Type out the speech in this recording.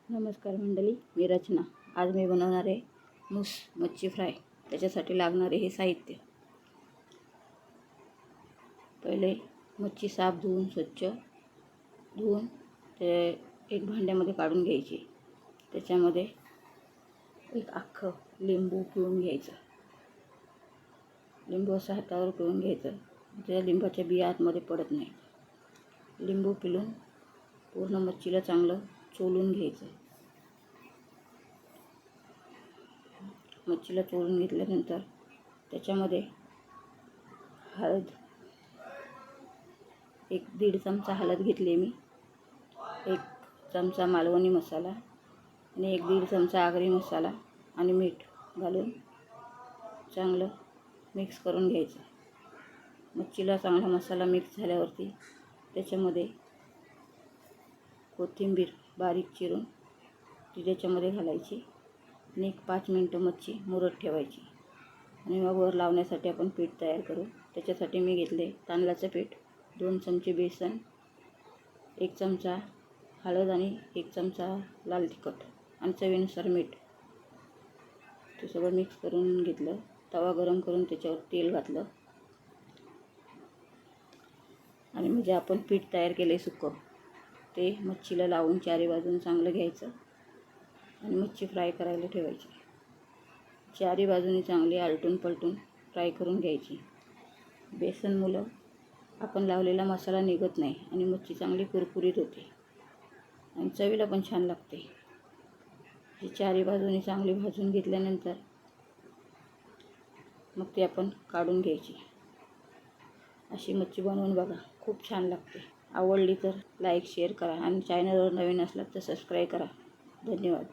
नमस्कार मंडळी, मी रचना. आज मी बनवणार आहे मच्छी फ्राय. त्याच्यासाठी लागणारे हे साहित्य. पहिले मच्छी साफ धुवून स्वच्छ धुवून ते एक भांड्यामध्ये काढून घ्यायची. त्याच्यामध्ये एक अख्खं लिंबू पिळून घ्यायचं. लिंबू असं हातावर पिळून घ्यायचं. त्या लिंबाच्या बिया आतमध्ये पडत नाही. लिंबू पिळून पूर्ण मच्छीला चांगलं चोळून घ्यायचं. मच्छीला चोळून घेतल्यानंतर त्याच्यामध्ये हळद, 1-1.5 चमचा हळद घेतली मी, 1 चमचा मालवणी मसाला आणि 1-1.5 चमचा आगरी मसाला आणि मीठ घालून चांगलं मिक्स करून घ्यायचं. मच्छीला चांगला मसाला मिक्स झाल्यावरती त्याच्यामध्ये कोथिंबीर बारीक चिरून ती त्याच्यामध्ये घालायची आणि 5 मिनटं मच्छी मुरत ठेवायची. आणि मग वर लावण्यासाठी आपण पीठ तयार करू. त्याच्यासाठी मी घेतले तांदळाचं पीठ, 2 चमचे बेसन, 1 चमचा हळद आणि 1 चमचा लाल तिखट आणि चवीनुसार मीठ. ते सगळं मिक्स करून घेतलं. तवा गरम करून त्याच्यावर तेल घातलं आणि म्हणजे आपण पीठ तयार केले सुकं ते मच्छीला लावून चारी बाजून चांगलं घ्यायचं आणि मच्छी फ्राय करायला ठेवायची. चारी बाजूनी चांगली आलटून पलटून फ्राय करून घ्यायची. बेसनमुळं आपण लावलेला मसाला निघत नाही आणि मच्छी चांगली कुरकुरीत होते आणि चवीला पण छान लागते. ही चारी बाजूनी चांगली भाजून घेतल्यानंतर मग ती आपण काढून घ्यायची. अशी मच्छी बनवून बघा, खूप छान लागते. आवडली तर लाईक शेअर करा आणि चॅनलवर नवीन असलात तर सबस्क्राईब करा. धन्यवाद.